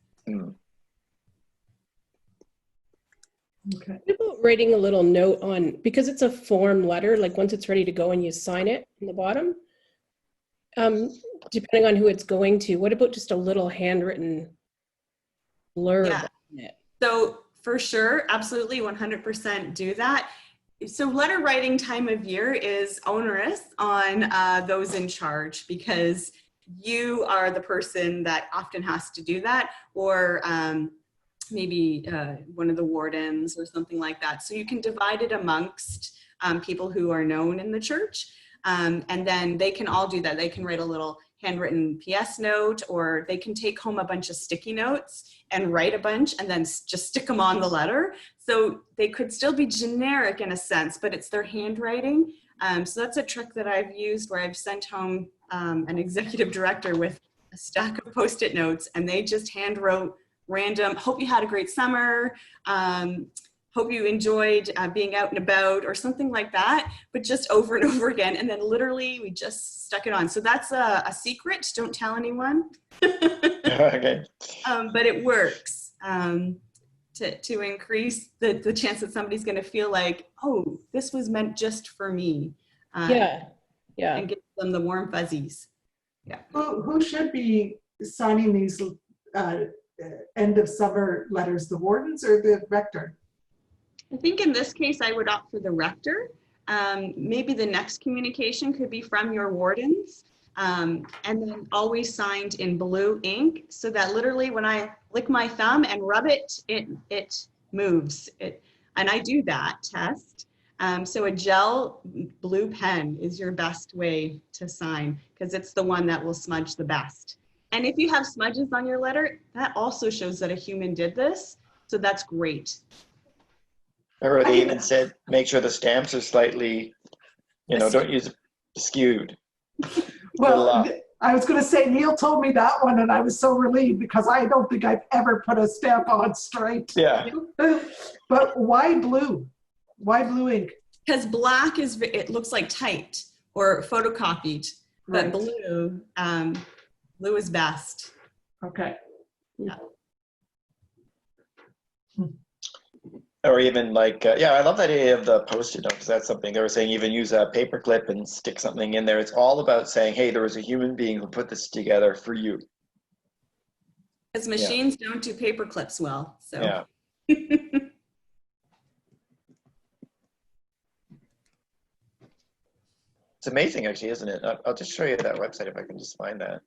Okay. What about writing a little note on, because it's a form letter, like once it's ready to go and you sign it in the bottom, depending on who it's going to, what about just a little handwritten blurb on it? So for sure, absolutely 100% do that. So letter writing time of year is onerous on those in charge, because you are the person that often has to do that, or maybe one of the wardens or something like that. So you can divide it amongst people who are known in the church, and then they can all do that. They can write a little handwritten PS note, or they can take home a bunch of sticky notes and write a bunch and then just stick them on the letter. So they could still be generic in a sense, but it's their handwriting. So that's a trick that I've used, where I've sent home an executive director with a stack of Post-it notes, and they just hand wrote random, hope you had a great summer, hope you enjoyed being out and about or something like that, but just over and over again. And then literally we just stuck it on. So that's a secret. Don't tell anyone. Okay. But it works to increase the chance that somebody's going to feel like, oh, this was meant just for me. Yeah. And give them the warm fuzzies. Yeah. Who should be signing these end of summer letters, the wardens or the rector? I think in this case, I would opt for the rector. Maybe the next communication could be from your wardens, and then always signed in blue ink, so that literally when I lick my thumb and rub it, it moves. And I do that test. So a gel blue pen is your best way to sign, because it's the one that will smudge the best. And if you have smudges on your letter, that also shows that a human did this. So that's great. Remember, they even said, make sure the stamps are slightly, don't use skewed. Well, I was going to say, Neil told me that one, and I was so relieved because I don't think I've ever put a stamp on straight. Yeah. But why blue? Why blue ink? Because black it looks like typed or photocopied, but Right. blue is best. Okay. Yeah. Or even like, I love that idea of the Post-it note, because that's something they were saying, even use a paper clip and stick something in there. It's all about saying, hey, there was a human being who put this together for you. Because machines don't do paper clips well. So. Yeah. It's amazing, actually, isn't it? I'll just show you that website if I can just find that.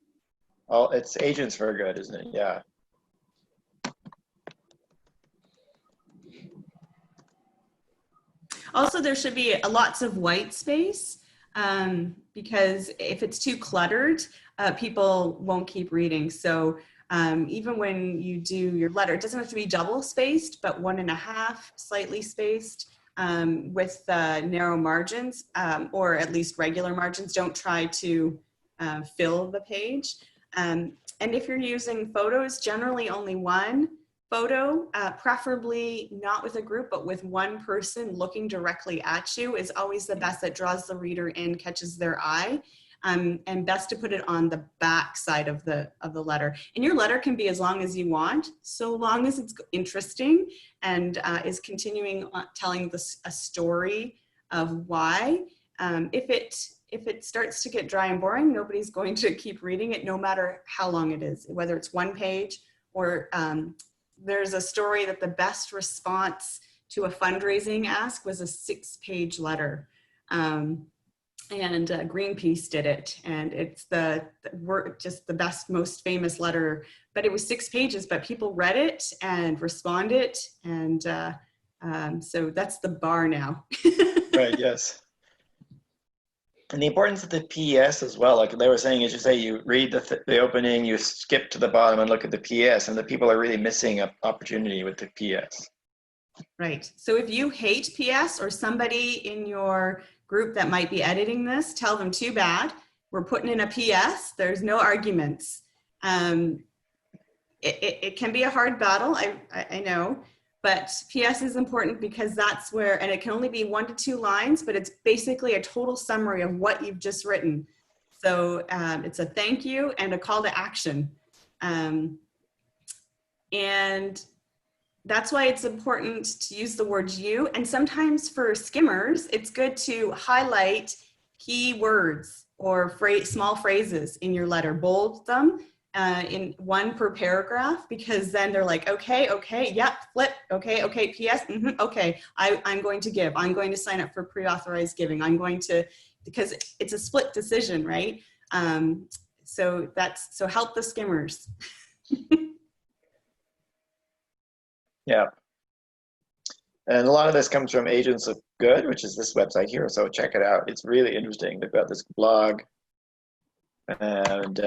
It's Agents for Good, isn't it? Yeah. Also, there should be lots of white space, because if it's too cluttered, people won't keep reading. So even when you do your letter, it doesn't have to be double spaced, but 1.5 slightly spaced with narrow margins, or at least regular margins. Don't try to fill the page. And if you're using photos, generally only one photo, preferably not with a group, but with one person looking directly at you is always the best. That draws the reader in, catches their eye, and best to put it on the back side of the letter. And your letter can be as long as you want, so long as it's interesting and is continuing telling a story of why. If it starts to get dry and boring, nobody's going to keep reading it, no matter how long it is, whether it's one page or there's a story that the best response to a fundraising ask was a 6-page letter. And Greenpeace did it. And it's just the best, most famous letter, but it was 6 pages, but people read it and responded. And so that's the bar now. Right, yes. And the importance of the PS as well, like they were saying, as you say, you read the opening, you skip to the bottom and look at the PS, and the people are really missing an opportunity with the PS. Right. So if you hate PS, or somebody in your group that might be editing this, tell them too bad. We're putting in a PS. There's no arguments. It can be a hard battle, I know. But PS is important because that's where, and it can only be 1 to 2 lines, but it's basically a total summary of what you've just written. So it's a thank you and a call to action. And that's why it's important to use the word you. And sometimes for skimmers, it's good to highlight key words or small phrases in your letter, bold them. In 1 per paragraph, because then they're like, okay, yep, flip, okay, PS, okay, I'm going to give, I'm going to sign up for pre-authorized giving, I'm going to, because it's a split decision, right? So help the skimmers. Yeah. And a lot of this comes from Agents of Good, which is this website here, so check it out. It's really interesting. They've got this blog, and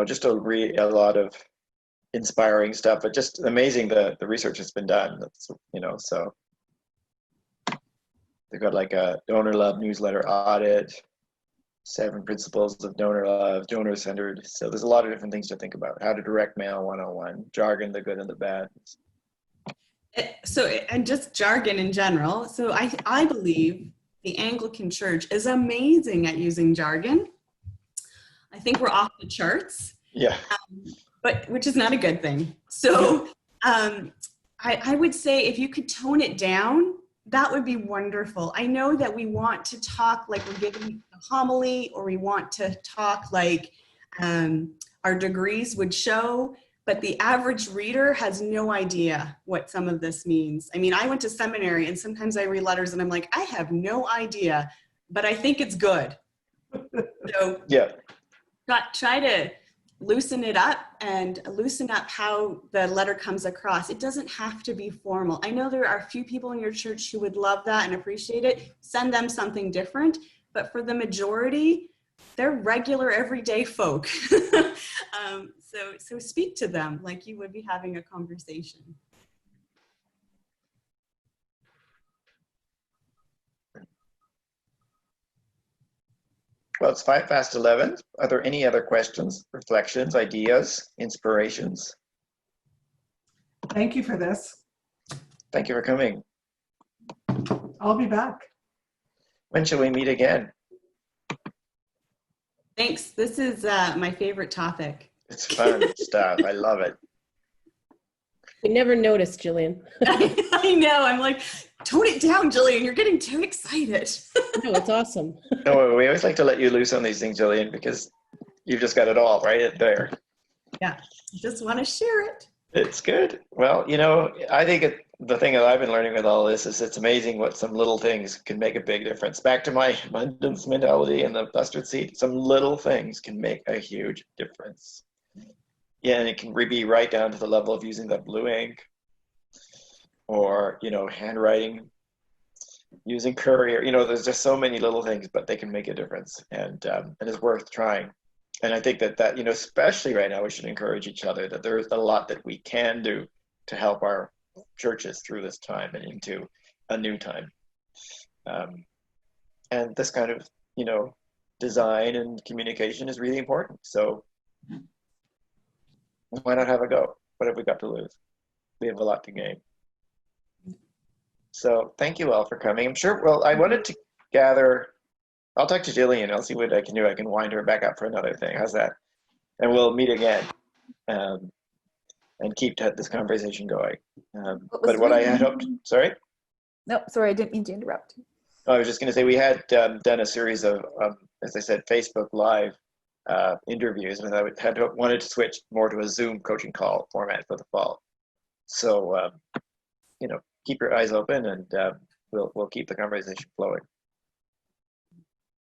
just a lot of inspiring stuff, but just amazing the research that's been done. That's, so they've got like a donor love newsletter audit, 7 principles of donor love, donor centered. So there's a lot of different things to think about. How to direct mail 101, jargon, the good and the bad. And just jargon in general. So I believe the Anglican Church is amazing at using jargon. I think we're off the charts. Yeah. But which is not a good thing. So I would say if you could tone it down, that would be wonderful. I know that we want to talk like we're giving a homily, or we want to talk like our degrees would show, but the average reader has no idea what some of this means. I mean, I went to seminary, and sometimes I read letters and I'm like, I have no idea, but I think it's good. So Yeah. try to loosen it up and loosen up how the letter comes across. It doesn't have to be formal. I know there are a few people in your church who would love that and appreciate it. Send them something different. But for the majority, they're regular everyday folk. So speak to them like you would be having a conversation. Well, it's 11:05. Are there any other questions, reflections, ideas, inspirations? Thank you for this. Thank you for coming. I'll be back. When shall we meet again? Thanks. This is my favorite topic. It's fun stuff. I love it. We never noticed, Gillian. I know. I'm like, tone it down, Gillian. You're getting too excited. No, it's awesome. No, we always like to let you loose on these things, Gillian, because you've just got it all right there. Yeah. Just want to share it. It's good. Well, you know, I think the thing that I've been learning with all this is it's amazing what some little things can make a big difference. Back to my abundance mentality and the mustard seed, some little things can make a huge difference. Yeah, and it can be right down to the level of using the blue ink, or, you know, handwriting, using courier. You know, there's just so many little things, but they can make a difference, and it's worth trying. And I think that, you know, especially right now, we should encourage each other that there's a lot that we can do to help our churches through this time and into a new time. And this kind of, you know, design and communication is really important. So why not have a go? What have we got to lose? We have a lot to gain. So thank you all for coming. I'm sure, well, I wanted to gather, I'll talk to Gillian. I'll see what I can do. I can wind her back up for another thing. How's that? And we'll meet again and keep this conversation going. But what I had hoped, sorry? No, sorry, I didn't mean to interrupt. I was just going to say we had done a series of, as I said, Facebook Live interviews, and I wanted to switch more to a Zoom coaching call format for the fall. So, you know, keep your eyes open, and we'll keep the conversation flowing.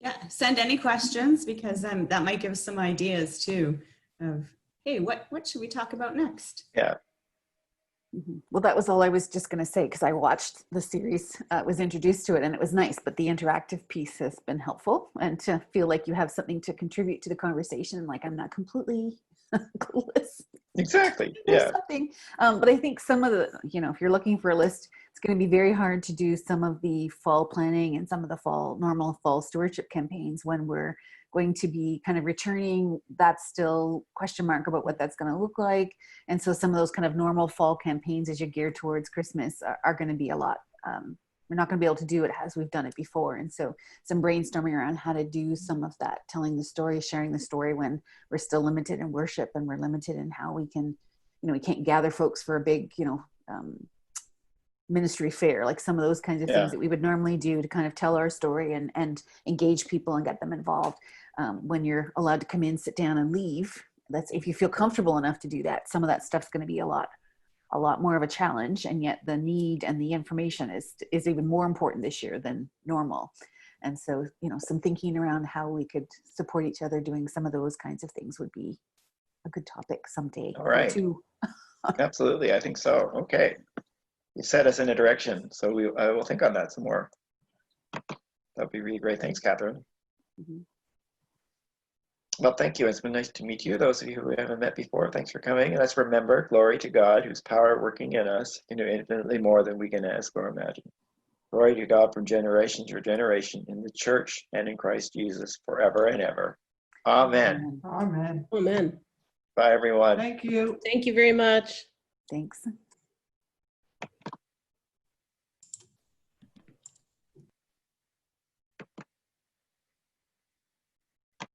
Yeah, send any questions, because that might give us some ideas too of, hey, what should we talk about next? Yeah. Mm-hmm. Well, that was all I was just going to say, because I watched the series, was introduced to it, and it was nice, but the interactive piece has been helpful, and to feel like you have something to contribute to the conversation, like I'm not completely clueless. Exactly. Yeah. Something. But I think some of the, you know, if you're looking for a list, it's going to be very hard to do some of the fall planning and some of the normal fall stewardship campaigns when we're going to be kind of returning. That's still question mark about what that's going to look like. And so some of those kind of normal fall campaigns as you gear towards Christmas are going to be a lot. We're not going to be able to do it as we've done it before. And so some brainstorming around how to do some of that, telling the story, sharing the story when we're still limited in worship and we're limited in how we can, you know, we can't gather folks for a big, you know, ministry fair, like some of those kinds of things that we would normally do to kind of tell our story and engage people and get them involved. When you're allowed to come in, sit down and leave, that's if you feel comfortable enough to do that. Some of that stuff's going to be a lot more of a challenge, and yet the need and the information is even more important this year than normal. And so, you know, some thinking around how we could support each other doing some of those kinds of things would be a good topic someday. All right. Absolutely. I think so. Okay. You set us in a direction, so I will think on that some more. That'd be really great. Thanks, Catherine. Mm-hmm. Well, thank you. It's been nice to meet you. Those of you who we haven't met before, thanks for coming. And let's remember, glory to God, whose power working in us can do infinitely more than we can ask or imagine. Glory to God from generation to generation in the church and in Christ Jesus forever and ever. Amen. Amen. Amen. Bye, everyone. Thank you. Thank you very much. Thanks.